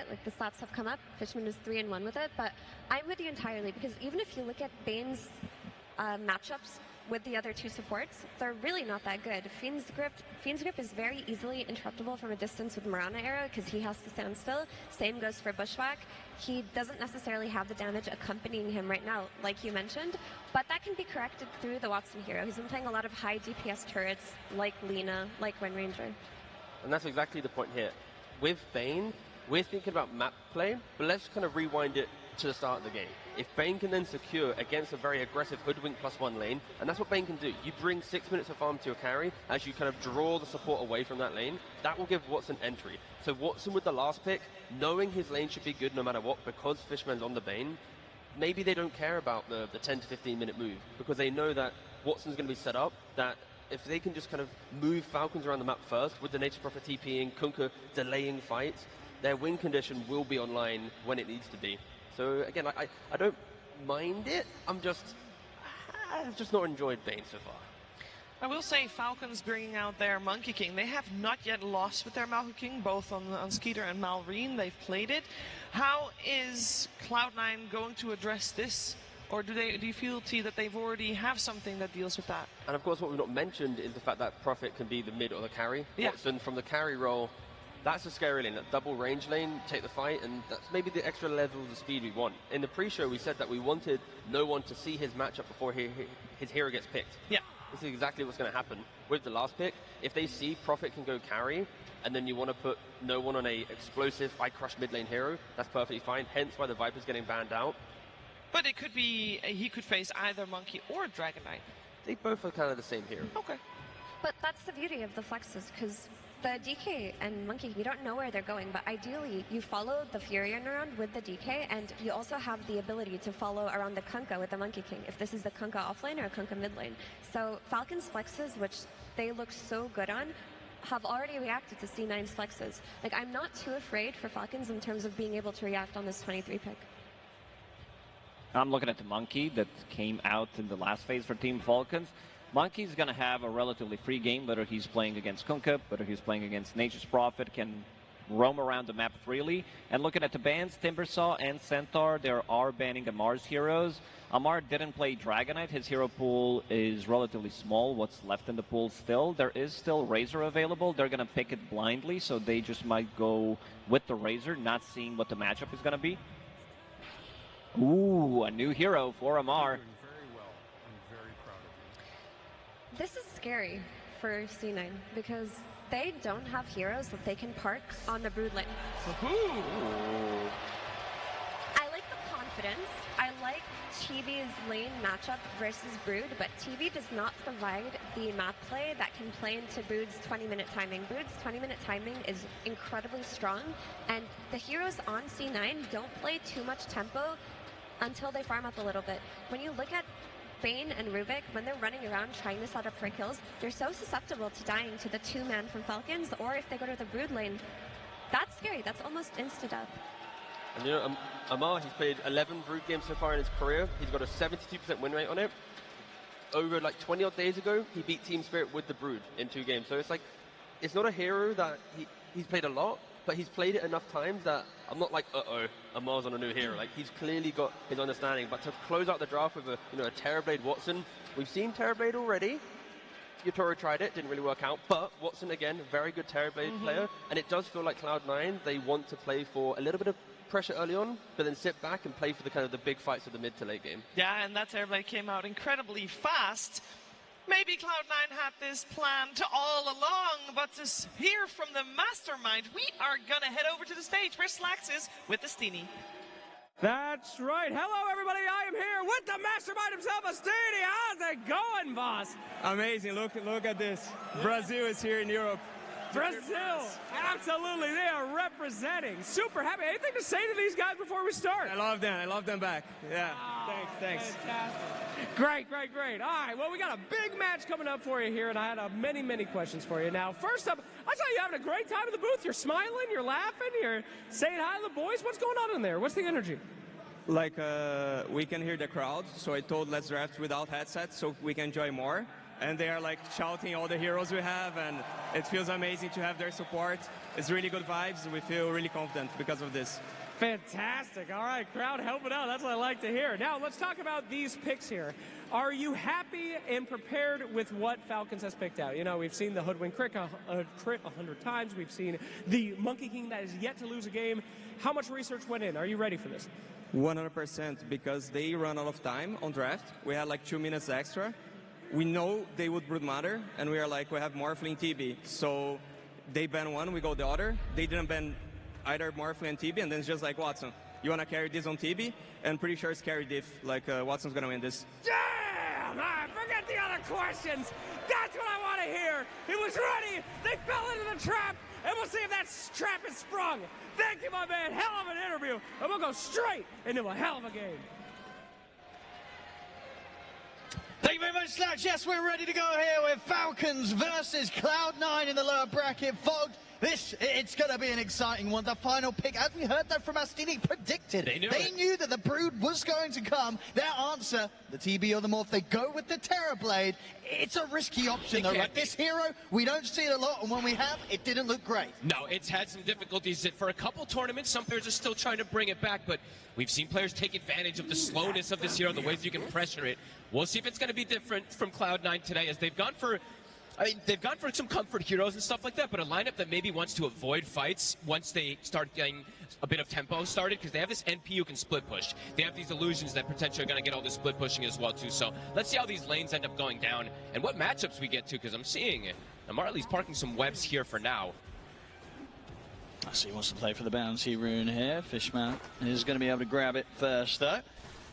it, like the stats have come up, Fishman is 3-1 with it, but I'm with you entirely because even if you look at Bane's matchups with the other two supports, they're really not that good. Fiend's grip is very easily interruptible from a distance with Marana arrow because he has to stand still. Same goes for Bushwhack. He doesn't necessarily have the damage accompanying him right now, like you mentioned, but that can be corrected through the Watson hero. He's been playing a lot of high DPS turrets like Lina, like Wind Ranger. And that's exactly the point here. With Bane, we're thinking about map play, but let's kind of rewind it to the start of the game. If Bane can then secure against a very aggressive Hoodwink +1 lane, and that's what Bane can do. You bring 6 minutes of farm to your carry as you kind of draw the support away from that lane. That will give Watson entry. So Watson with the last pick, knowing his lane should be good no matter what, because Fishman's on the Bane, maybe they don't care about the 10 to 15 minute move, because they know that Watson's going to be set up, that if they can just kind of move Falcons around the map first, with the Nature Prophet TPing, Kunkka delaying fights, their win condition will be online when it needs to be. So again, I don't mind it. I've just not enjoyed Bane so far. I will say Falcons bringing out their Monkey King. They have not yet lost with their Monkey King, both on Skeeter and Malrine. They've played it. How is Cloud9 going to address this? Or do you feel, T, that they've already have something that deals with that? And of course, what we've not mentioned is the fact that Prophet can be the mid or the carry. Yeah. Watson from the carry role, that's a scary lane. That double range lane, take the fight, and that's maybe the extra levels of speed we want. In the pre-show, we said that we wanted no one to see his matchup before his hero gets picked. Yeah. This is exactly what's going to happen with the last pick. If they see Prophet can go carry, and then you want to put no one on a explosive, I crush mid lane hero, that's perfectly fine. Hence why the Viper's getting banned out. But it could be, he could face either Monkey or Dragon Knight. They both are kind of the same hero. Okay. But that's the beauty of the flexes, because the DK and Monkey, we don't know where they're going, but ideally you follow the Furion around with the DK, and you also have the ability to follow around the Kunkka with the Monkey King, if this is the Kunkka offlane or a Kunkka mid lane. So Falcons flexes, which they look so good on, have already reacted to C9's flexes. Like, I'm not too afraid for Falcons in terms of being able to react on this 23 pick. I'm looking at the Monkey that came out in the last phase for Team Falcons. Monkey's going to have a relatively free game, whether he's playing against Kunkka, whether he's playing against Nature's Prophet, can roam around the map freely. And looking at the bans, Timbersaw and Centaur, they are banning Amar's heroes. Amar didn't play Dragon Knight. His hero pool is relatively small. What's left in the pool still? There is still Razor available. They're going to pick it blindly, so they just might go with the Razor, not seeing what the matchup is going to be. Ooh, a new hero for Amar. Very well. I'm very proud of you. This is scary for C9 because they don't have heroes that they can park on the Brood lane. Ooh. I like the confidence. I like TV's lane matchup versus Brood, but TV does not provide the map play that can play into Brood's 20-minute timing. Brood's 20-minute timing is incredibly strong, and the heroes on C9 don't play too much tempo until they farm up a little bit. When you look at Bane and Rubik, when they're running around trying to set up for kills, they're so susceptible to dying to the two-man from Falcons, or if they go to the Brood lane, that's scary. That's almost insta-death. And you know, Amar, he's played 11 Brood games so far in his career. He's got a 72% win rate on it. Over like 20 odd days ago, he beat Team Spirit with the Brood in 2 games. So it's like, it's not a hero that he's played a lot, but he's played it enough times that I'm not like, uh-oh, Amar's on a new hero. Like, he's clearly got his understanding. But to close out the draft with a Terrorblade Watson, we've seen Terrorblade already. Yotaro tried it, didn't really work out. But Watson, again, very good Terrorblade player. And it does feel like Cloud9, they want to play for a little bit of pressure early on, but then sit back and play for the kind of the big fights of the mid to late game. Yeah, and that Terrorblade came out incredibly fast. Maybe Cloud9 had this planned all along, but to hear from the mastermind, we are going to head over to the stage where Slacks is with the Steenie. That's right. Hello, everybody. I am here with the mastermind himself, Steenie. How's it going, boss? Amazing. Look at this. Brazil is here in Europe. Brazil. Absolutely. They are representing. Super happy. Anything to say to these guys before we start? I love them. I love them back. Yeah. Thanks. Fantastic. Great. All right. Well, we got a big match coming up for you here, and I had many questions for you. Now, first up, I saw you having a great time in the booth. You're smiling, you're laughing, you're saying hi to the boys. What's going on in there? What's the energy? Like, we can hear the crowd, so I told let's draft without headsets so we can enjoy more. and they are like shouting all the heroes we have, and it feels amazing to have their support. It's really good vibes. We feel really confident because of this. Fantastic. All right, crowd helping out. That's what I like to hear. Now, let's talk about these picks here. Are you happy and prepared with what Falcons has picked out? You know, we've seen the Hoodwink crit 100 times. We've seen the Monkey King that is yet to lose a game. How much research went in? Are you ready for this? 100%, because they run out of time on draft. We had like 2 minutes extra. We know they would Broodmother, and we are like, we have Morphling TB. So they ban one, we go the other. They didn't ban either Morphling and TB, and then it's just like, Watson, you want to carry this on TB? And pretty sure it's carry diff, like Watson's going to win this. Damn! Forget the other questions. That's what I want to hear. He was ready. They fell into the trap, and we'll see if that trap is sprung. Thank you, my man. Hell of an interview. And we'll go straight into a hell of a game. Thank you very much, Slash. Yes, we're ready to go here with Falcons versus Cloud9 in the lower bracket. Fogged, it's going to be an exciting one. The final pick, as we heard that from Astini, predicted. They knew that the Brood was going to come. Their answer, the TB or the Morph, they go with the Terrorblade. It's a risky option, though. Like this hero, we don't see it a lot, and when we have, it didn't look great. No, it's had some difficulties. For a couple tournaments, some players are still trying to bring it back, but we've seen players take advantage of the slowness of this hero, the ways you can pressure it. We'll see if it's going to be different from Cloud9 today, as they've gone for... I mean, they've gone for some comfort heroes and stuff like that, but a lineup that maybe wants to avoid fights once they start getting a bit of tempo started, because they have this NP who can split push. They have these illusions that potentially are going to get all this split pushing as well, too. So let's see how these lanes end up going down and what matchups we get to, because I'm seeing Marley's parking some webs here for now. I see he wants to play for the bounty rune here. Fishman is going to be able to grab it first, though,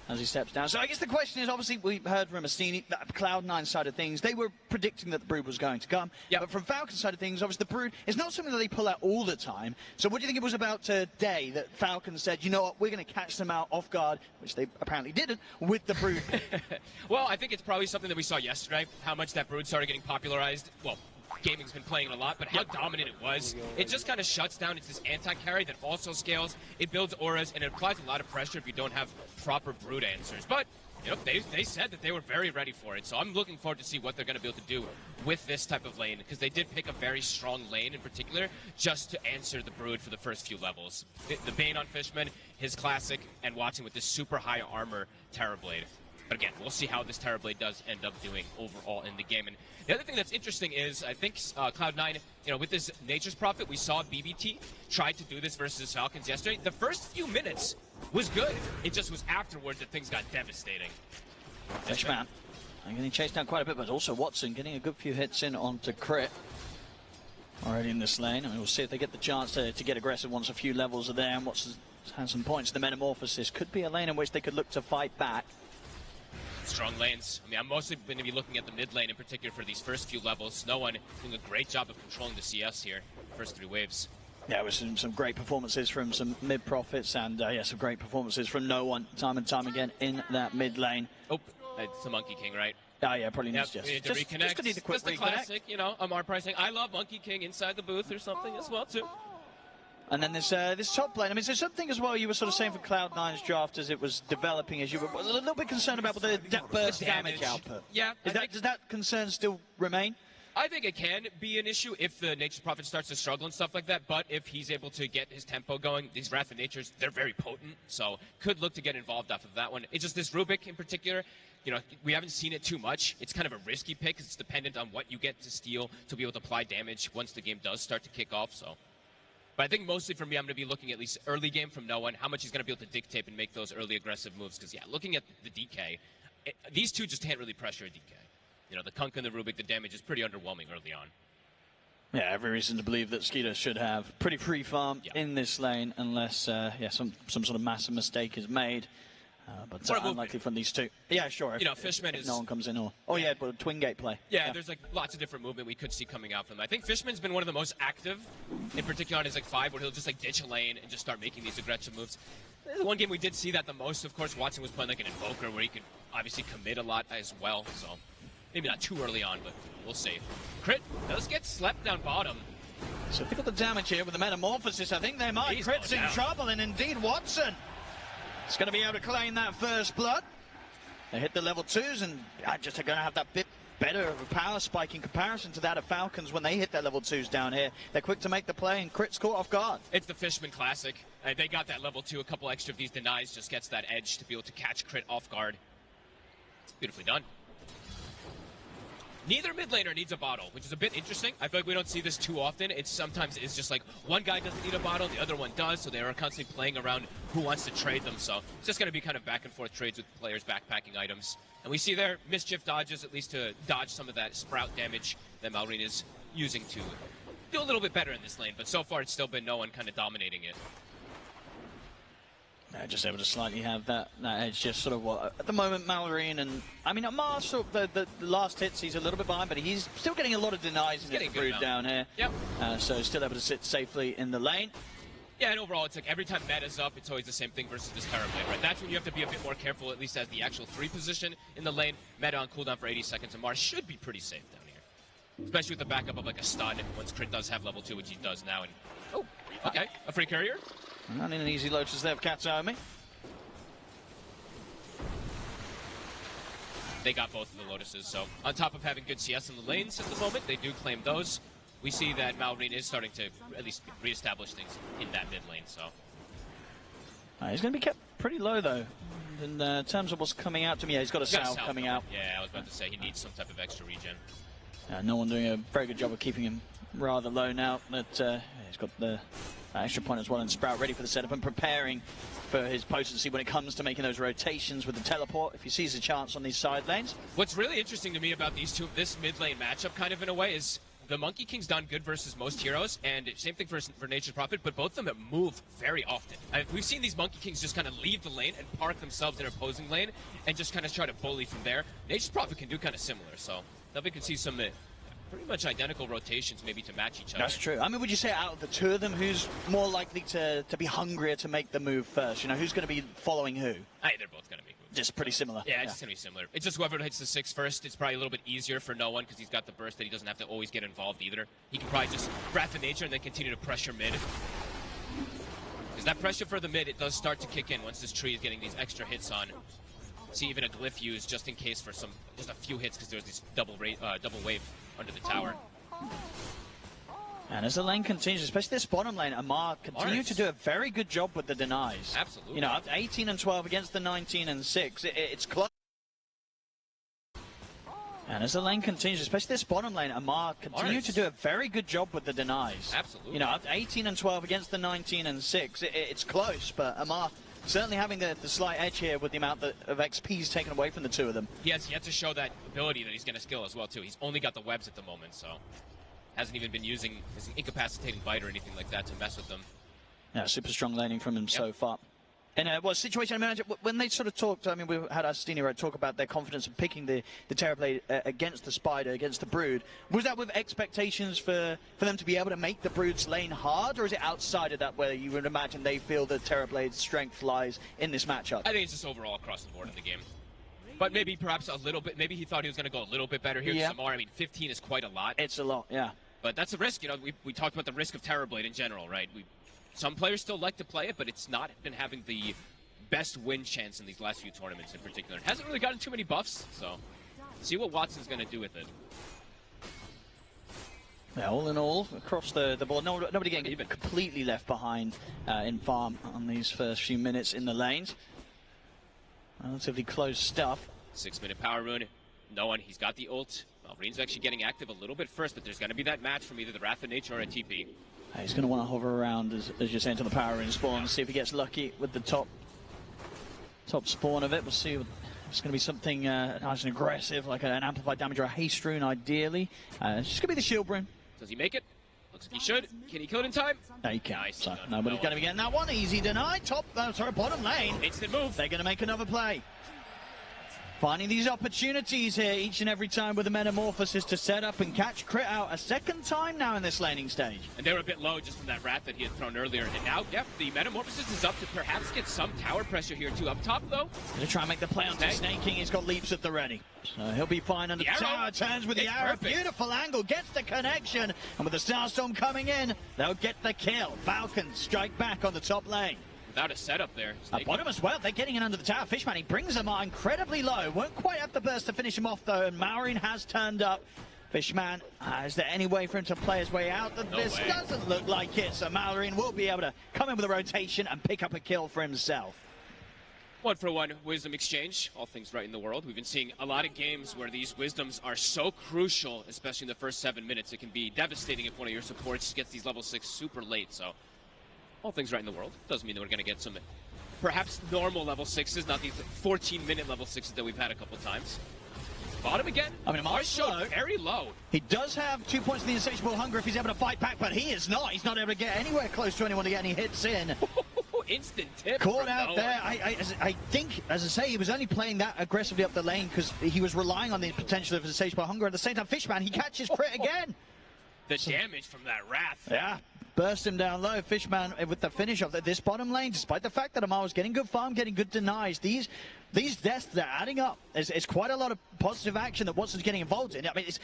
as he steps down. So I guess the question is, obviously, we heard from Astini, the Cloud9 side of things, they were predicting that the Brood was going to come. Yep. But from Falcons side of things, obviously, the Brood is not something that they pull out all the time. So what do you think it was about today that Falcons said, you know what, we're going to catch them out off guard, which they apparently didn't, with the Brood? Well, I think it's probably something that we saw yesterday, how much that Brood started getting popularized. Well, gaming's been playing it a lot, but how dominant it was. It just kind of shuts down. It's this anti-carry that also scales. It builds auras, and it applies a lot of pressure if you don't have proper Brood answers. But, you know, they said that they were very ready for it, so I'm looking forward to see what they're going to be able to do with this type of lane, because they did pick a very strong lane in particular just to answer the Brood for the first few levels. The Bane on Fishman, his classic, and watching with this super high armor Terrorblade. But again, we'll see how this Terrorblade does end up doing overall in the game. And the other thing that's interesting is, I think Cloud9, you know, with this Nature's Prophet, we saw BBT tried to do this versus Falcons yesterday. The first few minutes was good. It just was afterwards that things got devastating. Fishman, I'm getting chased down quite a bit, but also Watson getting a good few hits in onto Crit already in this lane. And we'll see if they get the chance to get aggressive once a few levels are there. And Watson's had some points. The Metamorphosis could be a lane in which they could look to fight back. Strong lanes. I mean, I'm mostly going to be looking at the mid lane in particular for these first few levels. Snow One doing a great job of controlling the CS here, first 3 waves. Yeah, with some great performances from some mid prophets, and yeah, some great performances from No One time and time again in that mid lane. Oh, it's the Monkey King, right? Oh yeah, probably needs just reconnect. Just need a quick reconnect. The classic, you know, Amar pricing. I love Monkey King inside the booth or something as well too. And then this top lane. I mean, there's something as well you were sort of saying for Cloud9's draft as it was developing, as you were a little bit concerned about the burst damage output. Yeah. Does that concern still remain? I think it can be an issue if the Nature's Prophet starts to struggle and stuff like that, but if he's able to get his tempo going, these Wrath of Natures, they're very potent, so could look to get involved off of that one. It's just this Rubik in particular, you know, we haven't seen it too much. It's kind of a risky pick because it's dependent on what you get to steal to be able to apply damage once the game does start to kick off, so. But I think mostly for me, I'm going to be looking at least early game from No One, how much he's going to be able to dictate and make those early aggressive moves. Because, yeah, looking at the DK, these two just can't really pressure a DK. You know, the Kunk and the Rubik, the damage is pretty underwhelming early on. Yeah, every reason to believe that Skeeter should have pretty free farm in this lane unless, yeah, some sort of massive mistake is made. But unlikely from these two. Yeah, sure. You know, Fishman is... no one comes in or... Oh, yeah, but a twin gate play. Yeah, there's, like, lots of different movement we could see coming out from them. I think Fishman's been one of the most active, in particular on his, like, 5, where he'll just, like, ditch a lane and just start making these aggressive moves. The one game we did see that the most, of course, Watson was playing, like, an Invoker, where he could obviously commit a lot as well, so... maybe not too early on, but we'll see. Crit does get slept down bottom. So pick up the damage here with the Metamorphosis. I think they might. Crit's in trouble, and indeed Watson is going to be able to claim that first blood. They hit the level 2s, and just are going to have that bit better of a power spike in comparison to that of Falcons when they hit their level 2s down here. They're quick to make the play, and Crit's caught off guard. It's the Fishman classic. They got that level 2, a couple extra of these denies just gets that edge to be able to catch Crit off guard. It's beautifully done. Neither mid laner needs a bottle, which is a bit interesting. I feel like we don't see this too often. Sometimes it's just like one guy doesn't need a bottle, the other one does, so they are constantly playing around who wants to trade them. So it's just going to be kind of back and forth trades with players backpacking items. And we see there mischief dodges, at least to dodge some of that sprout damage that Malrine is using to do a little bit better in this lane. But so far it's still been no one kind of dominating it. Just able to slightly have that edge, just sort of what at the moment Malrine and I mean Mars sort of the last hits he's a little bit behind, but he's still getting a lot of denies in the Brood down here. Yep. So still able to sit safely in the lane. Yeah, and overall it's like every time meta's up, it's always the same thing versus this Terrorblade, right? That's when you have to be a bit more careful, at least as the actual 3 position in the lane. Meta on cooldown for 80 seconds, and Mars should be pretty safe down here, especially with the backup of like a stun once Crit does have level 2, which he does now. And oh, okay, a free courier. Not in an easy Lotus there of Katsuomi. They got both of the Lotuses, so on top of having good CS in the lanes at the moment, they do claim those. We see that Malrine is starting to at least reestablish things in that mid lane, so. He's going to be kept pretty low, though, in terms of what's coming out to me. Yeah, he's got a salve coming out. Yeah, I was about to say he needs some type of extra regen. No one doing a very good job of keeping him rather low now, but he's got the extra point as well, and Sprout ready for the setup and preparing for his potency when it comes to making those rotations with the teleport if he sees a chance on these side lanes. What's really interesting to me about this mid lane matchup kind of in a way is the Monkey King's done good versus most heroes, and same thing for Nature's Prophet, but both of them move very often. We've seen these Monkey Kings just kind of leave the lane and park themselves in an opposing lane and just kind of try to bully from there. Nature's Prophet can do kind of similar, so we can see some pretty much identical rotations maybe to match each other. That's true. I mean, would you say out of the two of them, who's more likely to be hungrier to make the move first? You know, who's going to be following who? Hey, they're both going to make moves. Just pretty similar. Yeah, it's just going to be similar. It's just whoever hits the 6 first, it's probably a little bit easier for no one because he's got the burst that he doesn't have to always get involved either. He can probably just Wrath of Nature and then continue to pressure mid. Because that pressure for the mid, it does start to kick in once this tree is getting these extra hits on. See even a glyph used just in case for just a few hits because there's this double wave under the tower. And as the lane continues, especially this bottom lane, Amar continue to do a very good job with the denies. Absolutely. You know, up to 18 and 12 against the 19 and 6. It's close. And as the lane continues, especially this bottom lane, Amar continue to do a very good job with the denies. Absolutely. You know, up to 18 and 12 against the 19 and 6. It's close, but Amar certainly having the slight edge here with the amount of XP's taken away from the two of them. He has yet to show that ability that he's going to skill as well, too. He's only got the webs at the moment, so hasn't even been using his incapacitating bite or anything like that to mess with them. Yeah, super strong laning from him so far. And situation manager, when they sort of talked, I mean, we had Astini talk about their confidence in picking the Terrorblade against the Spider, against the Brood. Was that with expectations for them to be able to make the Brood's lane hard, or is it outside of that where you would imagine they feel the Terrorblade's strength lies in this matchup? I think it's just overall across the board in the game. But maybe perhaps a little bit, maybe he thought he was going to go a little bit better here. Yeah. I mean, 15 is quite a lot. It's a lot, yeah. But that's a risk, you know, we talked about the risk of Terrorblade in general, right? Some players still like to play it, but it's not been having the best win chance in these last few tournaments in particular. It hasn't really gotten too many buffs, so see what Watson's going to do with it. Yeah, all in all, across the board, nobody getting even completely left behind in farm on these first few minutes in the lanes. Relatively close stuff. 6-minute power rune. No one. He's got the ult. Malrine's actually getting active a little bit first, but there's going to be that match from either the Wrath of Nature or a TP. He's going to want to hover around as you're saying to the power rune spawn and see if he gets lucky with the top spawn of it. We'll see. It's going to be something nice and aggressive, like an amplified damage or a haste rune, ideally. It's just going to be the shield rune. Does he make it? Looks like he should. Can he kill it in time? No, he can't. Nice. So nobody's going to be getting that one. Easy deny. Bottom lane. Instant move. They're going to make another play. Finding these opportunities here each and every time with the Metamorphosis to set up and catch Crit out a second time now in this laning stage. And they were a bit low just from that Wrath that he had thrown earlier. And now, the Metamorphosis is up to perhaps get some tower pressure here too. Up top, though. Going to try and make the play onto Snake King. He's got leaps at the ready. So he'll be fine under the tower. Turns with the arrow. Perfect. Beautiful angle. Gets the connection. And with the Starstorm coming in, they'll get the kill. Falcons strike back on the top lane. without a setup there. At bottom as well, they're getting in under the tower. Fishman, he brings them out incredibly low. Won't quite have the burst to finish him off, though, and Malrine has turned up. Fishman, is there any way for him to play his way out of this? Doesn't look like it, so Malrine will be able to come in with a rotation and pick up a kill for himself. 1-for-1 wisdom exchange, all things right in the world. We've been seeing a lot of games where these wisdoms are so crucial, especially in the first 7 minutes. It can be devastating if one of your supports gets these level 6 super late, so all things right in the world. Doesn't mean that we're going to get some perhaps normal level 6s, not these 14-minute level 6s that we've had a couple times. Bottom again. I mean, Mars showed very low. He does have 2 points in the insatiable hunger if he's able to fight back, but he is not. He's not able to get anywhere close to anyone to get any hits in. Instant tip. Caught out there. I think, as I say, he was only playing that aggressively up the lane because he was relying on the potential of insatiable hunger. At the same time, Fishman, he catches crit again. The damage from that Wrath. Yeah. Burst him down low. Fishman with the finish of this bottom lane, despite the fact that Amar was getting good farm, getting good denies. These deaths, they're adding up. It's quite a lot of positive action that Watson's getting involved in. I mean, it's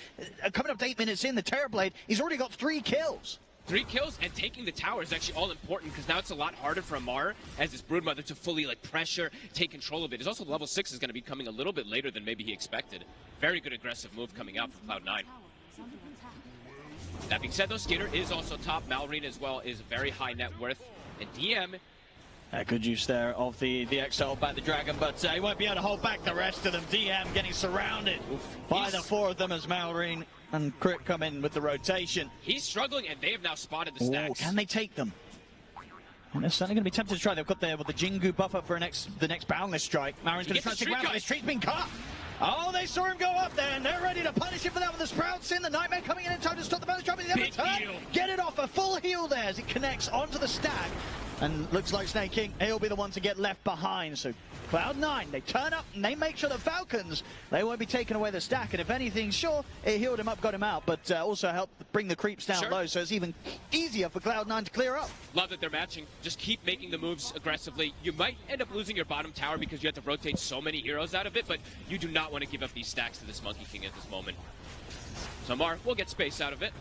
coming up to 8 minutes in, the Terrorblade, he's already got 3 kills. 3 kills, and taking the tower is actually all important because now it's a lot harder for Amar as his Broodmother to fully pressure, take control of it. It's also level 6 is going to be coming a little bit later than maybe he expected. Very good aggressive move coming out from Cloud9. That being said, though, Skater is also top. Malrine as well is very high net worth. And DM... Good use there of the Exile by the Dragon, but he won't be able to hold back the rest of them. DM getting surrounded by the 4 of them as Malrine and Crit come in with the rotation. He's struggling, and they have now spotted the stacks. Can they take them? Well, they're certainly going to be tempted to try. They've got the Jingu buffer for the next Boundless Strike. Malrine's going to try to take him out, but this tree's been cut. Oh, they saw him go up there, and they're ready to punish him for that with the Sprouts in. The Nightmare coming in time to stop the Boundless Strike, but the other turn. Get it off, a full heal there as it connects onto the stack. And looks like Snake King, he'll be the one to get left behind. So Cloud9, they turn up and they make sure the Falcons, they won't be taking away the stack. And if anything, sure, it healed him up, got him out, but also helped bring the creeps down low. So it's even easier for Cloud9 to clear up. Love that they're matching. Just keep making the moves aggressively. You might end up losing your bottom tower because you have to rotate so many heroes out of it, but you do not want to give up these stacks to this Monkey King at this moment. So Mar will get space out of it.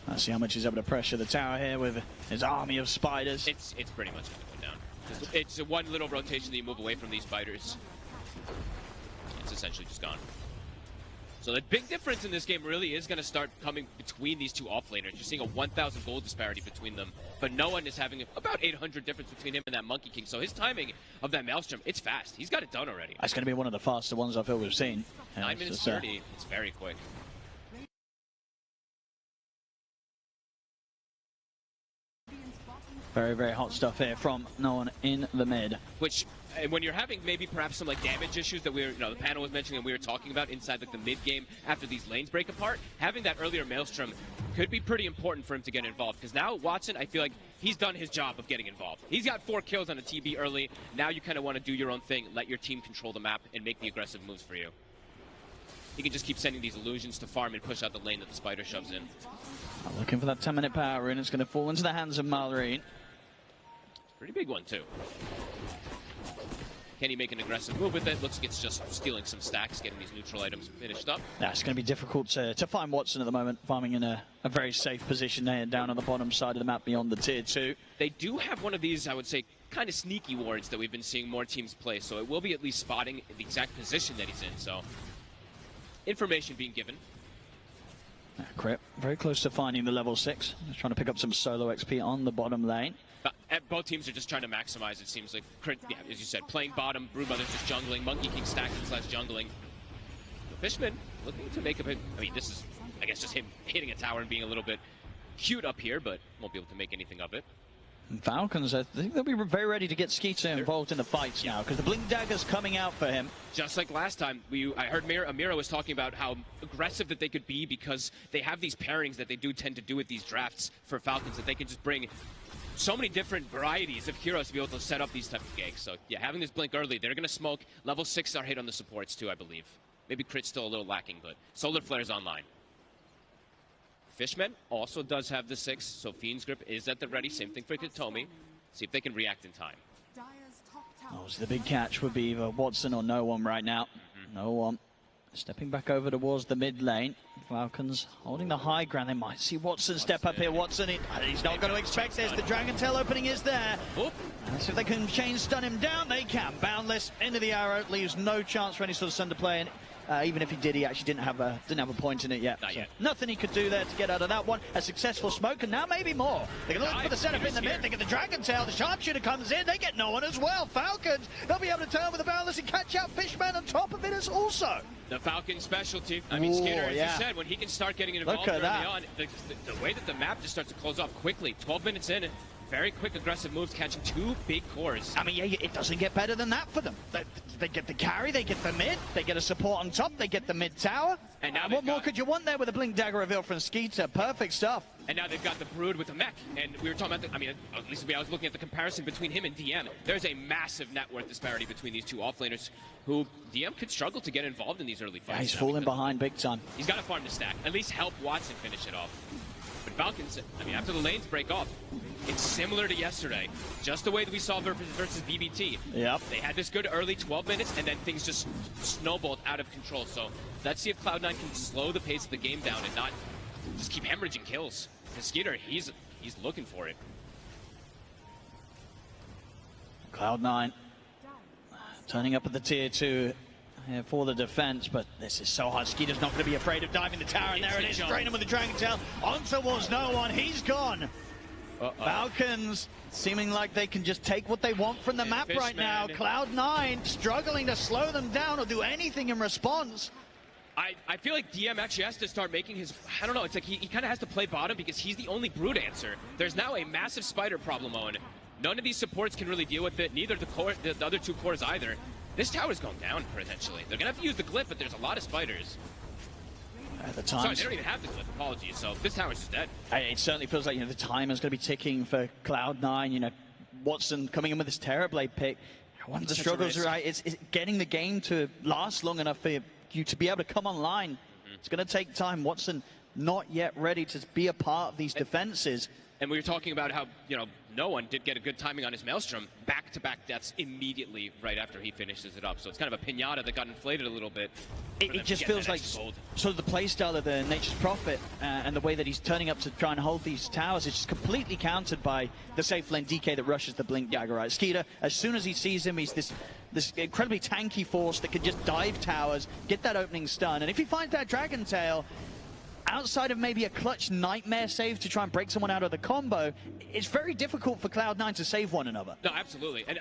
Let's see how much he's able to pressure the tower here with his army of spiders. It's pretty much going to go down. It's one little rotation that you move away from these spiders. It's essentially just gone. So the big difference in this game really is going to start coming between these 2 offlaners. You're seeing a 1,000 gold disparity between them, but no one is having about 800 difference between him and that Monkey King. So his timing of that Maelstrom, it's fast. He's got it done already. That's going to be one of the faster ones I feel we've seen. 9 minutes 30. It's very quick. Very, very hot stuff here from no one in the mid. Which, when you're having maybe perhaps some damage issues that the panel was mentioning and we were talking about inside the mid game after these lanes break apart, having that earlier Maelstrom could be pretty important for him to get involved. Because now Watson, I feel like he's done his job of getting involved. He's got 4 kills on a TB early. Now you kind of want to do your own thing, let your team control the map and make the aggressive moves for you. You can just keep sending these illusions to farm and push out the lane that the spider shoves in. Looking for that 10-minute power in. It's going to fall into the hands of Malrine. Pretty big one, too. Can he make an aggressive move with it? Looks like it's just stealing some stacks, getting these neutral items finished up. That's going to be difficult to find Watson at the moment, farming in a very safe position there, down on the bottom side of the map beyond the tier 2. They do have one of these, I would say, kind of sneaky wards that we've been seeing more teams play, so it will be at least spotting the exact position that he's in, so information being given. Crit, very close to finding the level 6. Just trying to pick up some solo XP on the bottom lane. Both teams are just trying to maximize, it seems like. Yeah, as you said, playing bottom, Broodmother's just jungling, Monkey King stacking / jungling. Fishman looking to make a bit. I mean, this is, I guess, just him hitting a tower and being a little bit cute up here, but won't be able to make anything of it. And Falcons, I think they'll be very ready to get Skeeter involved in the fights now, because the Blink Dagger's coming out for him. Just like last time, I heard Amira was talking about how aggressive that they could be because they have these pairings that they do tend to do with these drafts for Falcons that they can just bring so many different varieties of heroes to be able to set up these type of ganks. So yeah, having this blink early, they're going to smoke. Level 6 are hit on the supports too, I believe. Maybe Crit's still a little lacking, but Solar Flare's online. Fishman also does have the 6, so Fiend's Grip is at the ready. Same thing for Katomi. See if they can react in time. Oh, so the big catch would be either Watson or no one right now. No one. Stepping back over towards the mid lane. Falcons holding the high ground. They might see Watson step up here. Watson, he's not going to expect this. The Dragon Tail opening is there. So if they can chain stun him down, they can. Boundless into the arrow, leaves no chance for any sort of stun to play in. Even if he did, he actually didn't have a point in it yet. Not yet. Nothing he could do there to get out of that one. A successful smoke, and now maybe more. They're going to look for the setup in the mid. They get the Dragon Tail. The Sharpshooter comes in. They get no one as well. Falcons, they'll be able to turn with the Boundless and catch out Fishman on top of it as also. The Falcon specialty. I mean, Skinner, as you said, when he can start getting involved early on, the way that the map just starts to close off quickly. 12 minutes in, very quick, aggressive moves, catching 2 big cores. I mean, yeah, it doesn't get better than that for them. They get the carry, they get the mid, they get a support on top, they get the mid tower. And now what more could you want there with a Blink Dagger reveal from Skeeter? Perfect stuff. And now they've got the Brood with the mech. And we were talking about, I was looking at the comparison between him and DM. There's a massive net worth disparity between these two offlaners who DM could struggle to get involved in these early fights. Yeah, he's falling behind big time. He's got to farm the stack, at least help Watson finish it off. But Falcons, I mean, after the lanes break off, it's similar to yesterday. Just the way that we saw versus BBT. Yep. They had this good early 12 minutes, and then things just snowballed out of control. So let's see if Cloud9 can slow the pace of the game down and not just keep hemorrhaging kills. The Skeeter, he's looking for it. Cloud9 turning up at the tier 2 here for the defense, but this is so hard. Skeeter's not going to be afraid of diving the tower, and there it is. Straight in with the Dragon Tail. On towards no one. He's gone. Falcons seeming like they can just take what they want from the map right now. Cloud9 struggling to slow them down or do anything in response. I feel like DM actually has to start making his, I don't know, it's like he kind of has to play bottom because he's the only Brood answer. There's now a massive spider problem on. None of these supports can really deal with it, neither the other 2 cores either. This tower's going down potentially. They're going to have to use the glyph, but there's a lot of spiders. At the time. Sorry, they don't even have the glyph, apologies, so this tower's just dead. It certainly feels like, the time is going to be ticking for Cloud9. Watson coming in with this Terrorblade pick. One of the struggles, right, is getting the game to last long enough for you to be able to come online. It's going to take time. Watson not yet ready to be a part of these defenses. And we were talking about how, no one did get a good timing on his Maelstrom. Back-to-back deaths immediately right after he finishes it up. So it's kind of a pinata that got inflated a little bit. It just feels like sort of the playstyle of the Nature's Prophet and the way that he's turning up to try and hold these towers is just completely countered by the safe lane DK that rushes the Blink Dagger. Right? Skeeter, as soon as he sees him, he's this incredibly tanky force that can just dive towers, get that opening stun. And if he finds that Dragon Tail, outside of maybe a clutch Nightmare save to try and break someone out of the combo, it's very difficult for Cloud9 to save one another. No, absolutely. And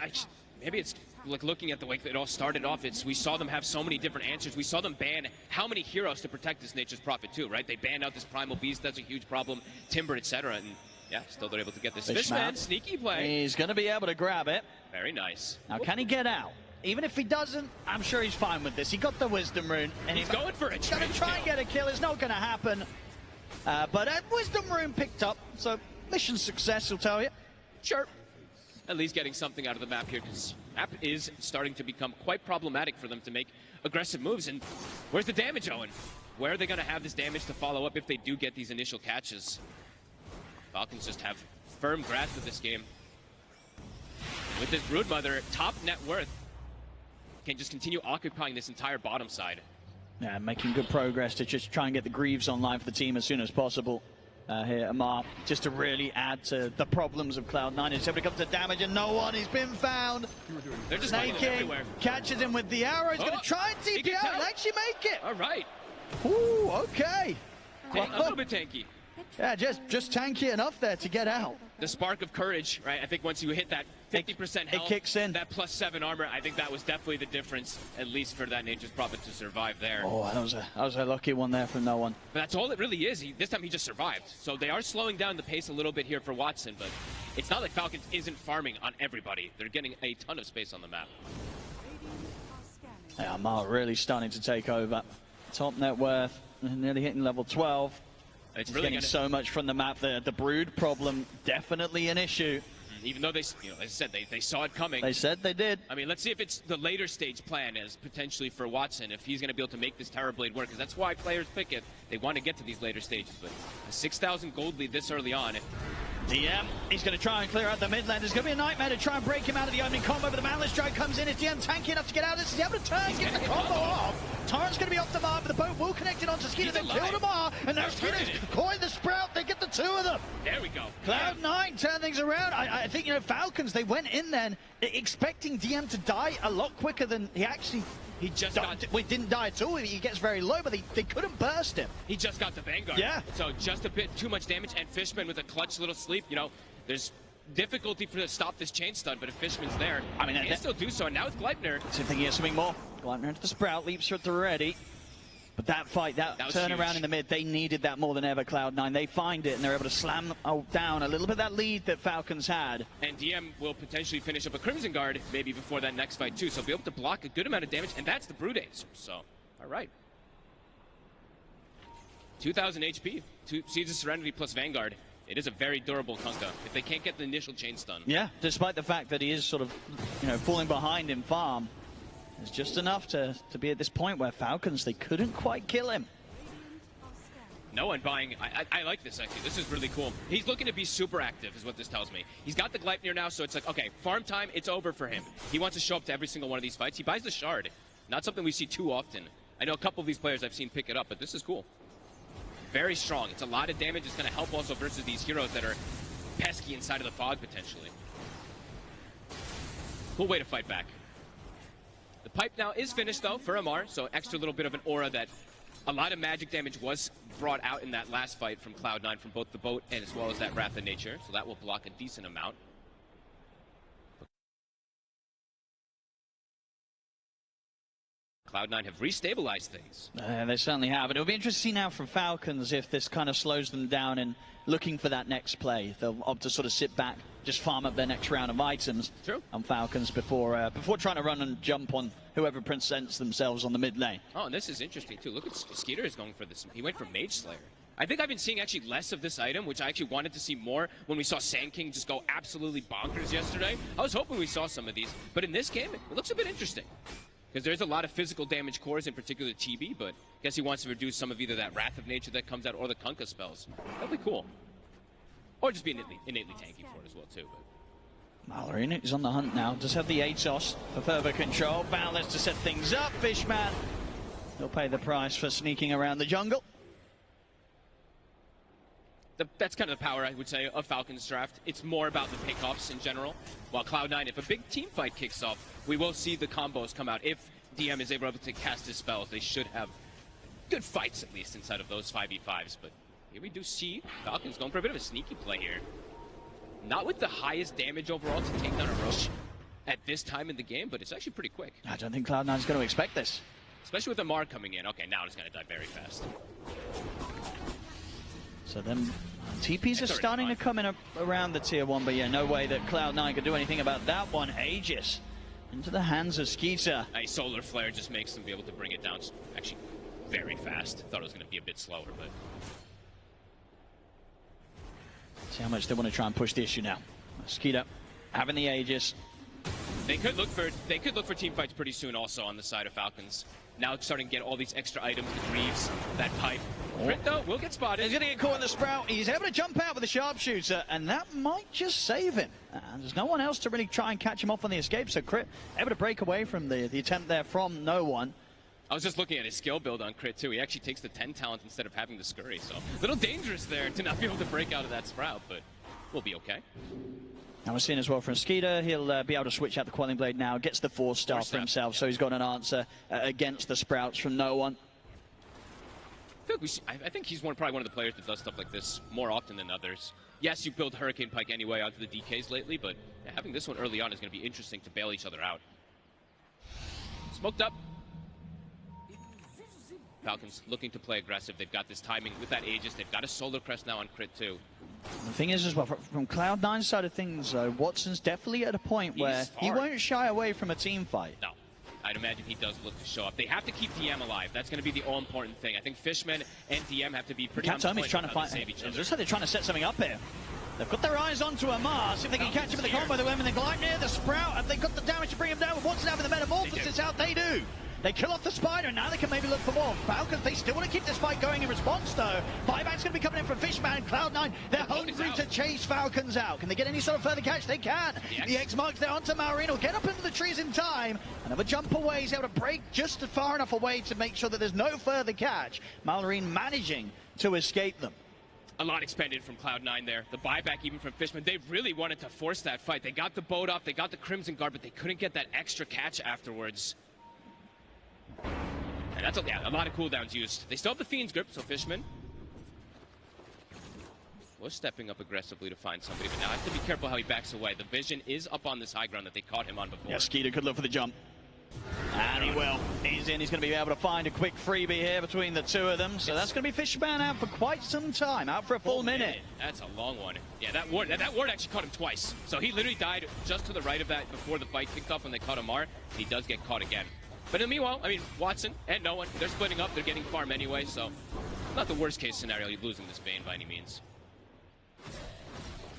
maybe it's like looking at the way it all started off, we saw them have so many different answers. We saw them ban how many heroes to protect this Nature's Prophet too, right? They banned out this Primal Beast, that's a huge problem, Timber, etc. And yeah, still they're able to get this. Fishman, sneaky play. He's going to be able to grab it. Very nice. Now, can he get out? Even if he doesn't, I'm sure he's fine with this. He got the Wisdom Rune. And he's going for it. He's going to try and get a kill. It's not going to happen. But Wisdom Rune picked up, so mission success, will tell you. Sure. At least getting something out of the map here, because map is starting to become quite problematic for them to make aggressive moves. And where's the damage, Owen? Where are they going to have this damage to follow up if they do get these initial catches? Falcons just have firm grasp of this game. With this Broodmother, top net worth, can just continue occupying this entire bottom side. Yeah, making good progress to just try and get the Greaves online for the team as soon as possible. Here, Amar, just to really add to the problems of Cloud9. It's able to come to damage and no one, he's been found. They're just naked, catches him with the arrow, he's going to try and TP out and actually make it. All right. Ooh, okay. A little bit tanky. Yeah, just tanky enough there to get out. The spark of courage, right? I think once you hit that 50% health, it kicks in. That +7 armor, I think that was definitely the difference, at least for that Nature's Prophet to survive there. Oh, that was a lucky one there from no one. But that's all it really is. This time he just survived. So they are slowing down the pace a little bit here for Watson, but it's not like Falcons isn't farming on everybody. They're getting a ton of space on the map. Yeah, Amar really starting to take over. Top net worth, nearly hitting level 12. It's really getting so much from the map. The Brood problem, definitely an issue. Even though they, as I said, they saw it coming. They said they did. I mean, let's see if it's the later stage plan as potentially for Watson, if he's going to be able to make this Terrorblade work, because that's why players pick it. They want to get to these later stages, but a 6,000 gold lead this early on. DM, he's going to try and clear out the mid lane. There's going to be a nightmare to try and break him out of the opening combo, but the Manless Strike comes in. Is DM tanky enough to get out of this? Is he able to turn, get the combo off? Torrent's going to be off the mark, but the boat will connect it onto Skeeter. They killed Amar, and now Skeeter's caught the Sprout. They get the two of them. There we go. Cloud9 turn things around. I think, you know, Falcons, they went in then expecting DM to die a lot quicker than he actually... He just didn't die at all. He gets very low, but they couldn't burst him. He just got the Vanguard. Yeah. So just a bit too much damage, and Fishman with a clutch little sleep. You know, there's difficulty to stop this chain stun, but if Fishman's there, I mean, he can still do so. And now it's Gleipnir. So I think he has something more. Gleipnir into the Sprout, leaps her at the ready. But that fight, that turnaround huge. in the mid, they needed that more than ever, Cloud9. They find it, and they're able to slam down a little bit of that lead that Falcons had. And DM will potentially finish up a Crimson Guard maybe before that next fight, too. So be able to block a good amount of damage, and that's the Brood answer. So, all right. 2,000 HP, 2 Seeds of Serenity plus Vanguard. It is a very durable Kunkka if they can't get the initial chain stun. Yeah, despite the fact that he is sort of, you know, falling behind in farm. It's just enough to be at this point where Falcons, they couldn't quite kill him. No one buying. I like this, actually. This is really cool. He's looking to be super active, is what this tells me. He's got the Gleipnir now, so it's like, okay, farm time, it's over for him. He wants to show up to every single one of these fights. He buys the Shard. Not something we see too often. I know a couple of these players I've seen pick it up, but this is cool. Very strong. It's a lot of damage. It's going to help also versus these heroes that are pesky inside of the fog, potentially. Cool way to fight back. The pipe now is finished, though, for Amar, so extra little bit of an aura that a lot of magic damage was brought out in that last fight from Cloud9 from both the boat and as well as that Wrath of Nature, so that will block a decent amount. Cloud9 have restabilized things. They certainly have. And it'll be interesting to see now from Falcons if this kind of slows them down in looking for that next play. They'll opt to sort of sit back, just farm up their next round of items on Falcons before trying to run and jump on whoever presents themselves on the mid lane. Oh, and this is interesting too. Look at Skeeter is going for this. He went for Mage Slayer. I think I've been seeing actually less of this item, which I actually wanted to see more when we saw Sand King just go absolutely bonkers yesterday. I was hoping we saw some of these, but in this game, it looks a bit interesting. Because there's a lot of physical damage cores, in particular TB, but I guess he wants to reduce some of either that Wrath of Nature that comes out or the Kunkka spells. That'd be cool. Or just be innately tanky for it as well, too. But Mallory is on the hunt now. Does have the Atos for further control. Balance to set things up. Fishman, he'll pay the price for sneaking around the jungle. That's kind of the power, I would say, of Falcons draft. It's more about the pickoffs in general. While Cloud9, if a big team fight kicks off, we will see the combos come out. If DM is able to cast his spells, they should have good fights, at least, inside of those 5v5s. But here we do see Falcons going for a bit of a sneaky play here. Not with the highest damage overall to take down a Roche at this time in the game, but it's actually pretty quick. I don't think Cloud9's going to expect this. Especially with Amar coming in. Okay, now it's going to die very fast. So then TPs are starting to come in around the tier 1, but yeah, no way that Cloud9 could do anything about that one. Aegis into the hands of Skeeter. A Solar Flare just makes them be able to bring it down actually very fast. Thought it was going to be a bit slower, but... See how much they want to try and push the issue now. Skeeter having the Aegis. They could look for team fights pretty soon also on the side of Falcons. Now starting to get all these extra items, the Greaves, that pipe. Crit, though, will get spotted. He's going to get caught in the Sprout. He's able to jump out with the Sharpshooter, and that might just save him. And there's no one else to really try and catch him off on the escape, so Crit able to break away from the attempt there from no one. I was just looking at his skill build on Crit, too. He actually takes the 10 talent instead of having the Scurry, so a little dangerous there to not be able to break out of that Sprout, but we'll be okay. And we're seeing as well from Skeeter, he'll be able to switch out the Quelling Blade now, gets the 4-star for himself, so he's got an answer against the Sprouts from no one. I think he's probably one of the players that does stuff like this more often than others. Yes, you build Hurricane Pike anyway onto the DKs lately, but having this one early on is going to be interesting to bail each other out. Smoked up. Falcons looking to play aggressive. They've got this timing with that Aegis. They've got a Solar Crest now on Crit too. The thing is as well, from Cloud9's side of things, Watson's definitely at a point where he won't shy away from a team fight. No. I'd imagine he does look to show up. They have to keep DM alive. That's going to be the all-important thing. I think Fishman and DM have to be pretty on point. He's trying to fight. Save each other. It looks like they're trying to set something up here. They've got their eyes onto Amar. See if they can catch him with the combo. They went with the Gleipnir, the Sprout. Have they got the damage to bring him down? With Watson having the Metamorphosis out, they do. They kill off the Spider, and now they can maybe look for more. Falcons, they still want to keep this fight going in response, though. Buyback's going to be coming in from Fishman. Cloud9, they're hungry to chase Falcons out. Can they get any sort of further catch? They can. The X marks there onto Malrine. Will get up into the trees in time. Another jump away. He's able to break just far enough away to make sure that there's no further catch. Malrine managing to escape them. A lot expended from Cloud9 there. The buyback even from Fishman. They really wanted to force that fight. They got the boat off, they got the Crimson Guard, but they couldn't get that extra catch afterwards. And that's a lot of cooldowns used. They still have the Fiend's Grip, so Fishman was stepping up aggressively to find somebody, but now I have to be careful how he backs away. The vision is up on this high ground that they caught him on before. Yeah, Skeeter could look for the jump. And he will. He's in. He's going to be able to find a quick freebie here between the two of them. So that's going to be Fishman out for quite some time, out for a full minute. That's a long one. Yeah, that ward actually caught him twice. So he literally died just to the right of that before the fight kicked off when they caught Amar. And he does get caught again. But in the meanwhile, I mean, Watson and no one, they're splitting up. They're getting farm anyway. So not the worst case scenario, losing this Bane by any means.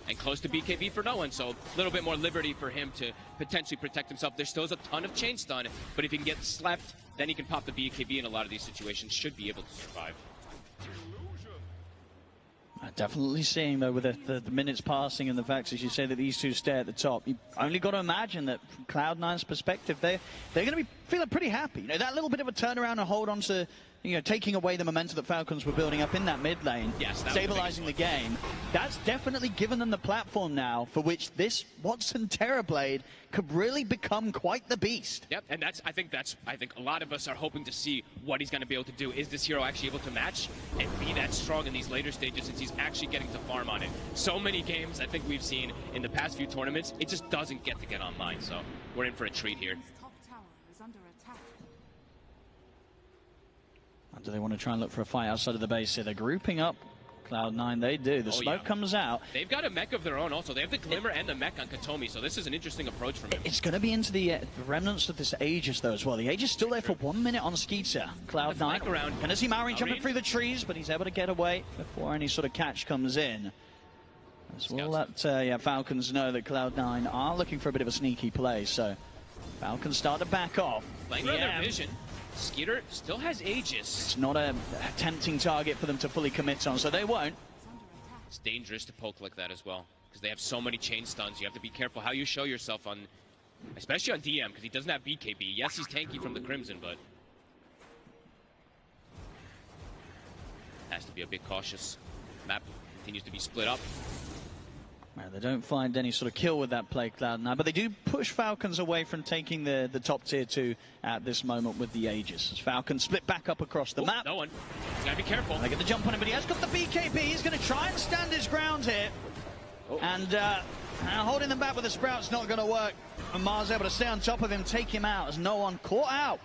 And close to BKB for no one, so a little bit more liberty for him to potentially protect himself. There still is a ton of chain stun, but if he can get slapped, then he can pop the BKB in a lot of these situations, should be able to survive. Definitely seeing, though, with the minutes passing and the fact, as you say, that these two stay at the top, you only got to imagine that from Cloud9's perspective, they're going to be feeling pretty happy. You know, that little bit of a turnaround and hold on to, you know, taking away the momentum that Falcons were building up in that mid lane, stabilizing the game, that's definitely given them the platform now for which this Watson Terrorblade could really become quite the beast. Yep, and I think a lot of us are hoping to see what he's going to be able to do. Is this hero actually able to match and be that strong in these later stages, since he's actually getting to farm on it? So many games I think we've seen in the past few tournaments, it just doesn't get online, so we're in for a treat here. Do they want to try and look for a fight outside of the base here? They're grouping up. Cloud9, they do. The smoke comes out. They've got a mech of their own also. They have the Glimmer and the mech on Katomi, so this is an interesting approach from him. It's going to be into the remnants of this Aegis, though, as well. The Aegis still there for 1 minute on Skeeter. Cloud9 going to see Malrine jumping through the trees, but he's able to get away before any sort of catch comes in. As we'll let Falcons know that Cloud9 are looking for a bit of a sneaky play, so Falcons start to back off. Playing their vision. Skeeter still has Aegis. It's not a tempting target for them to fully commit on, so they won't. It's dangerous to poke like that as well, because they have so many chain stuns. You have to be careful how you show yourself on, especially on DM, because he doesn't have BKB. Yes, he's tanky from the Crimson, but has to be a bit cautious. Map continues to be split up. Well, they don't find any sort of kill with that play, Cloud9, but they do push Falcons away from taking the top tier 2 at this moment with the Aegis. As Falcons split back up across the map. No one. He's gotta be careful. They get the jump on him, but he has got the BKB. He's going to try and stand his ground here. And holding them back with the Sprout's not going to work. And Mars able to stay on top of him, take him out as no one caught out.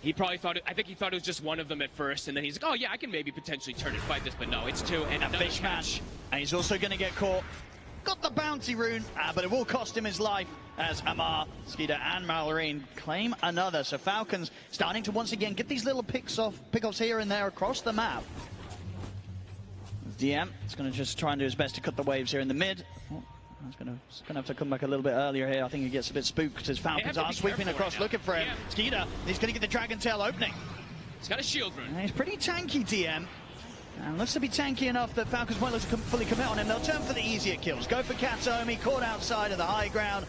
He probably thought I think he thought it was just one of them at first, and then he's like, oh yeah, I can maybe potentially turn and fight this, but no, it's two, and another catch. And he's also going to get caught. Got the bounty rune, but it will cost him his life as Amar, Skeeter, and Malrine claim another. So Falcons starting to once again get these little pickoffs here and there across the map. DM is going to just try and do his best to cut the waves here in the mid. He's going to have to come back a little bit earlier here. I think he gets a bit spooked as Falcons are sweeping across looking for him. Skeeter, he's going to get the Dragon Tail opening. He's got a shield rune. And he's pretty tanky, DM. And looks to be tanky enough that Falcons won't look to fully commit on him. They'll turn for the easier kills. Go for Katomi, caught outside of the high ground.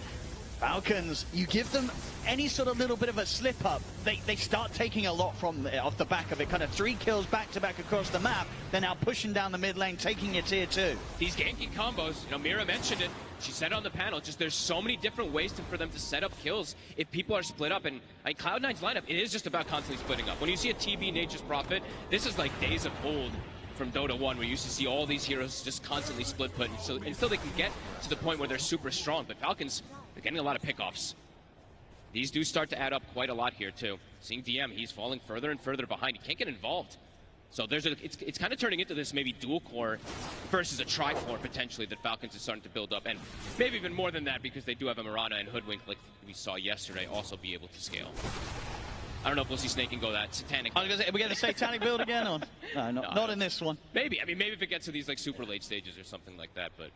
Falcons, you give them any sort of little bit of a slip up, they start taking a lot from off the back of it. Kind of 3 kills back to back across the map. They're now pushing down the mid lane, taking your tier 2. These ganking combos, you know, Mira mentioned it. She said on the panel, just there's so many different ways for them to set up kills if people are split up. And like Cloud9's lineup, it is just about constantly splitting up. When you see a TB Nature's Prophet, this is like days of old from Dota 1, where you used to see all these heroes just constantly split put until they can get to the point where they're super strong. But Falcons, they're getting a lot of pickoffs. These do start to add up quite a lot here too. Seeing DM, he's falling further and further behind. He can't get involved. So it's kind of turning into this maybe dual core versus a tri-core potentially that Falcons is starting to build up, and maybe even more than that because they do have a Mirana and Hoodwink like we saw yesterday also be able to scale. I don't know if we'll see Snake and go that satanic. I was gonna say, are we getting the satanic build again? Or? No, not in this one. Maybe. I mean, maybe if it gets to these like super late stages or something like that, but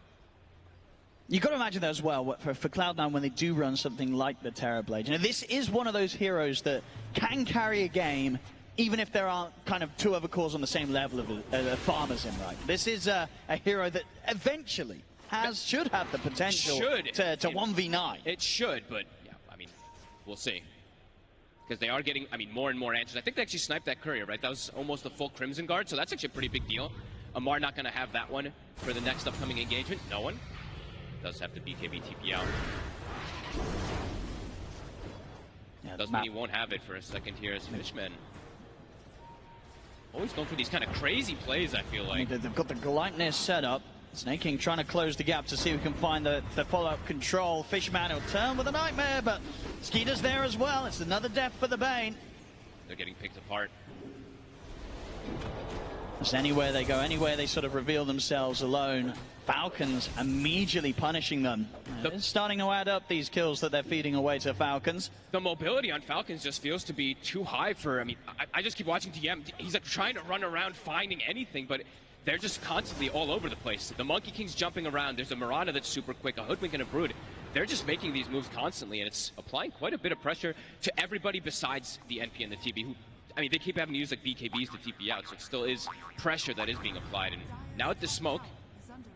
You've got to imagine that as well, for Cloud9 when they do run something like the Terrorblade. You know, this is one of those heroes that can carry a game even if there aren't kind of two other cores on the same level of farmers in, right? This is a hero that eventually should have the potential to 1v9. It should, but yeah, I mean, we'll see. Because they are getting, I mean, more and more answers. I think they actually sniped that courier, right? That was almost a full Crimson Guard, so that's actually a pretty big deal. Amar not going to have that one for the next upcoming engagement. No one. Does have the BKB TP out. Yeah, doesn't mean he won't have it for a second here as Fishman. Always going for these kind of crazy plays, I feel like. They've got the Gleipnir set up. Snake King trying to close the gap to see if we can find the follow-up control. Fishman will turn with a Nightmare, but Skeeter's there as well. It's another death for the Bane. They're getting picked apart. Just anywhere they go, anywhere they sort of reveal themselves alone, Falcons immediately punishing them. They're starting to add up these kills that they're feeding away to Falcons. The mobility on Falcons just feels to be too high for, I mean, I just keep watching TM. He's like trying to run around finding anything, but they're just constantly all over the place. The Monkey King's jumping around. There's a Mirana that's super quick, a Hoodwink and a Brood. They're just making these moves constantly, and it's applying quite a bit of pressure to everybody besides the NP and the TB, who, I mean, they keep having to use like BKBs to TP out, so it still is pressure that is being applied. And now at the smoke,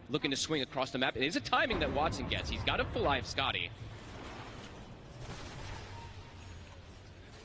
looking to swing across the map. It is a timing that Watson gets. He's got a full eye of Scotty.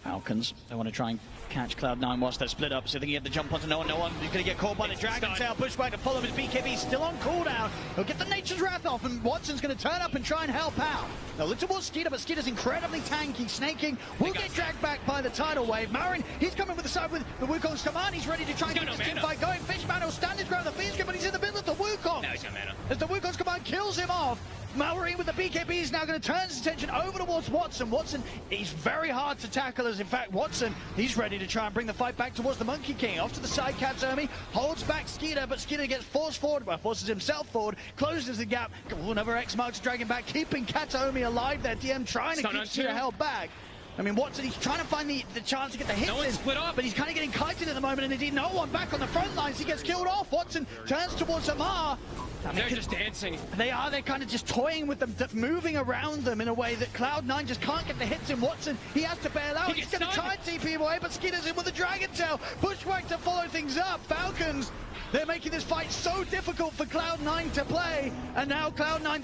Falcons, they want to try and catch Cloud9 whilst they're split up, so they can get the jump onto no one. He's going to get caught by the Dragon Tail. Pushback to follow his BKB, still on cooldown. He'll get the Nature's Wrath off, and Watson's going to turn up and try and help out. Now look towards Skeeter, but Skeeter's incredibly tanky. Snake King will get dragged back by the tidal wave. Marin, he's coming with the side with the Wukong's command. He's ready to try and get this team fight going. Fishman will stand his ground the Beast, but he's in the middle of the Wukong. Now he's got mana. As the Wukong's command kills him off, Mallory with the BKB is now going to turn his attention over towards Watson. Watson, he's very hard to tackle, as in fact Watson, he's ready to try and bring the fight back towards the Monkey King. Off to the side, Katsomi holds back Skeeter, but Skeeter gets forced forward, well, forces himself forward, closes the gap. Another X-Mark to drag him back, keeping Katsomi alive there. DM trying to keep Skeeter held back. I mean, Watson, he's trying to find the chance to get the hits in, split up, but he's kind of getting kited at the moment, and indeed no one back on the front lines. He gets killed off. Watson turns towards Amar. I mean, they're just dancing. They are. They're kind of just toying with them, moving around them in a way that Cloud9 just can't get the hits in. Watson, he has to bail out. He's going to try and TP away, but Skeeter's in with a Dragon Tail. Bushwhack to follow things up. Falcons, they're making this fight so difficult for Cloud9 to play, and now Cloud9,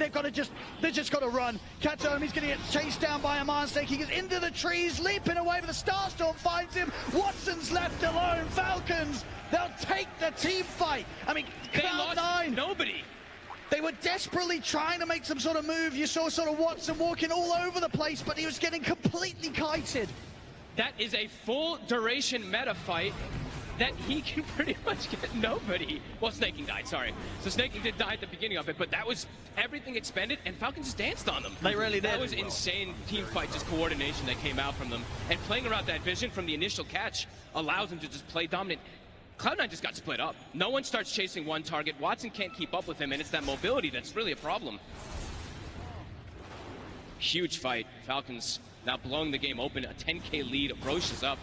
they've just got to run. Katsumi's going to get chased down by Amar. He gets into the trees, leaping away, but the Starstorm finds him. Watson's left alone. Falcons, they'll take the team fight. I mean, Cloud9, nobody. They were desperately trying to make some sort of move. You saw sort of Watson walking all over the place, but he was getting completely kited. That is a full duration meta fight that he can pretty much get nobody. Well, Snake King died, sorry. So Snake King did die at the beginning of it, but that was everything expended, and Falcons just danced on them. They really did. That was insane team fight, just coordination that came out from them. And playing around that vision from the initial catch allows them to just play dominant. Cloud9 just got split up. No one starts chasing one target. Watson can't keep up with him, and it's that mobility that's really a problem. Huge fight. Falcons now blowing the game open. A 10K lead. Roche is up.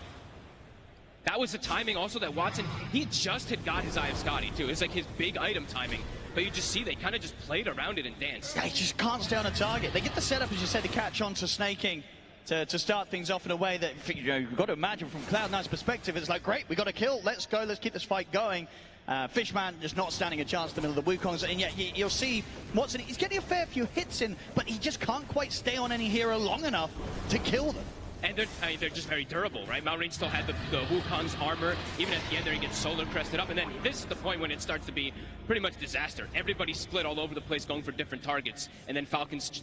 That was the timing also that Watson, he just had got his Eye of Scotty too. It's like his big item timing. But you just see they kind of just played around it and danced. Yeah, he just can't stay on a target. They get the setup, as you said, to catch on to Snake King. To start things off in a way that, you know, you've got to imagine from Cloud9's perspective, it's like, great, we got a kill, let's go, let's keep this fight going. Fishman just not standing a chance in the middle of the Wukongs, and yet you'll see Watson, he's getting a fair few hits in, but he just can't quite stay on any hero long enough to kill them. And they're just very durable, right? Malrine still had the Wukong's armor. Even at the end there, he gets solar crested up. And then this is the point when it starts to be pretty much disaster. Everybody split all over the place, going for different targets. And then Falcons,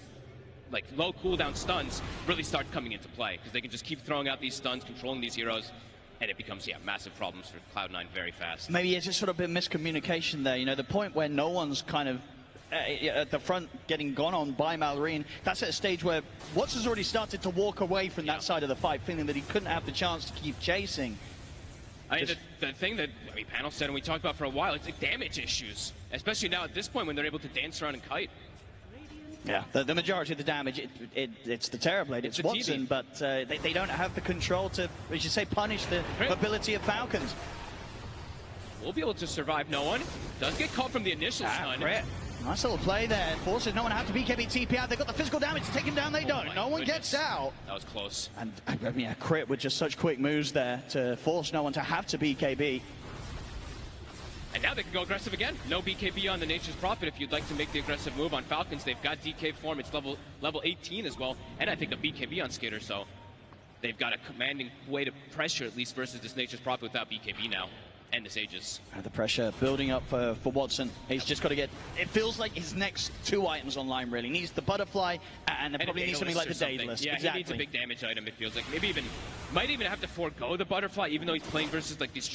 like low cooldown stuns, really start coming into play. Because they can just keep throwing out these stuns, controlling these heroes. And it becomes, yeah, massive problems for Cloud9 very fast. Maybe it's just sort of a bit of miscommunication there. You know, the point where no one's kind of at the front getting gone on by Malrine, that's at a stage where Watson's already started to walk away from that side of the fight, feeling that he couldn't have the chance to keep chasing. I mean, the thing that Panel said and we talked about for a while, it's like damage issues, especially now at this point when they're able to dance around and kite. Yeah, the majority of the damage, it's the Terrorblade, it's Watson, but they don't have the control to, as you say, punish the ability of Falcons. We'll be able to survive no one. Does get caught from the initial stun. Nice little play there. Forces no one out to BKB TP out. They've got the physical damage to take him down. They don't. No one gets out. That was close. And I mean, a crit with just such quick moves there to force no one to have to BKB. And now they can go aggressive again. No BKB on the Nature's Prophet if you'd like to make the aggressive move on Falcons. They've got DK form. It's level 18 as well. And I think a BKB on Skater, so they've got a commanding way to pressure at least versus this Nature's Prophet without BKB now. And the Sages. The pressure building up for Watson. He's just got to get, it feels like his next 2 items online really. Needs the butterfly and probably needs something like the Daedalus. Yeah, exactly. He needs a big damage item, it feels like. Might even have to forego the butterfly, even though he's playing versus like these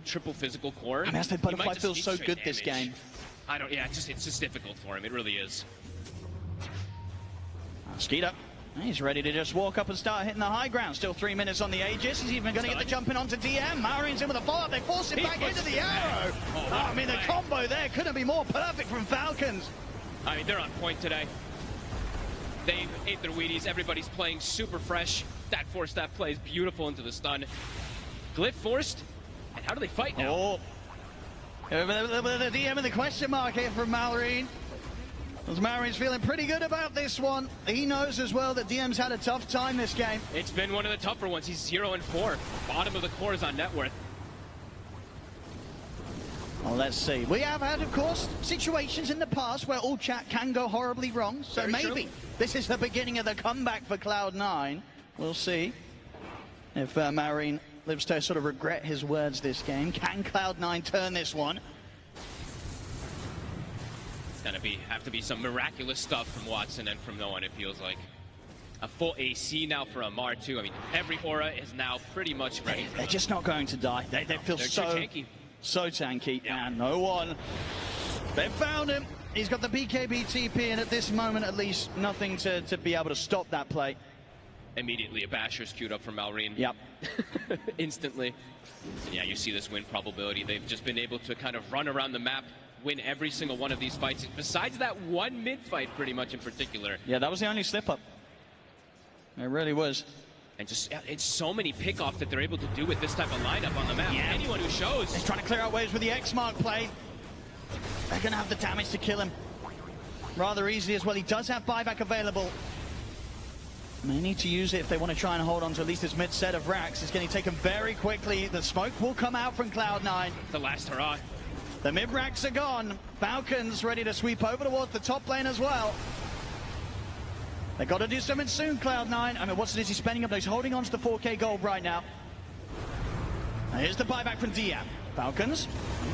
triple physical core. I mean, the butterfly feels so good this game. It's just difficult for him, it really is. Skeeter. He's ready to just walk up and start hitting the high ground. Still 3 minutes on the Aegis. He's even going to get the jump in onto DM. Maureen's in with a follow-up. They force him back into the arrow. I mean, the combo there couldn't be more perfect from Falcons. I mean, they're on point today. They've ate their Wheaties. Everybody's playing super fresh. That 4-step play is beautiful into the stun. Glyph forced. And how do they fight now? Oh. The DM and the question mark here from Maureen. As Maureen's feeling pretty good about this one. He knows as well that DM's had a tough time this game. It's been one of the tougher ones. He's 0-4. Bottom of the core is on net worth. Well, let's see. We have had, of course, situations in the past where all chat can go horribly wrong. So Very maybe true. This is the beginning of the comeback for Cloud9. We'll see if Maureen lives to sort of regret his words this game. Can Cloud9 turn this one? Gonna have to be some miraculous stuff from Watson and from no one, it feels like. A full AC now for Amar too. I mean, every aura is now pretty much ready for They're them. just not going to die. They feel They're so tanky. So tanky. Yeah. And no one. They found him. He's got the BKB TP, and at this moment at least, nothing to be able to stop that play. Immediately a Basher's queued up from Malrine. Yep. Instantly. And yeah, you see this win probability. They've just been able to kind of run around the map, win every single one of these fights, besides that one mid-fight pretty much in particular. Yeah, that was the only slip-up. It really was. And just, it's so many pickoffs that they're able to do with this type of lineup on the map. Yeah. Anyone who shows. He's trying to clear out waves with the X-Mark play. They're going to have the damage to kill him rather easily as well. He does have buyback available. And they need to use it if they want to try and hold on to at least this mid-set of racks. It's getting taken very quickly. The smoke will come out from Cloud9. The last hurrah. The mid-racks are gone. Falcons ready to sweep over towards the top lane as well. They've got to do something soon, Cloud9. I mean, what's he spending up? He's holding on to the 4K gold right now. And here's the buyback from DM. Falcons.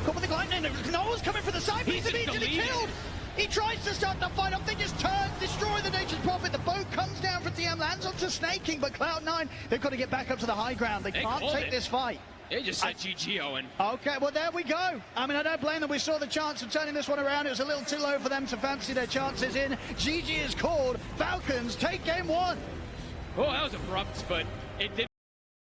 Got with the lightning. No one's coming for the side, but he's immediately killed. He tries to start the fight off. They just turn, destroy the Nature's Prophet. The boat comes down for DM, lands onto Snaking, but Cloud9, they've got to get back up to the high ground. They can't take this fight. They just said GG, Owen. Okay, well, there we go. I mean, I don't blame them. We saw the chance of turning this one around. It was a little too low for them to fancy their chances in. GG is called. Falcons take game one. Oh, that was abrupt, but it did.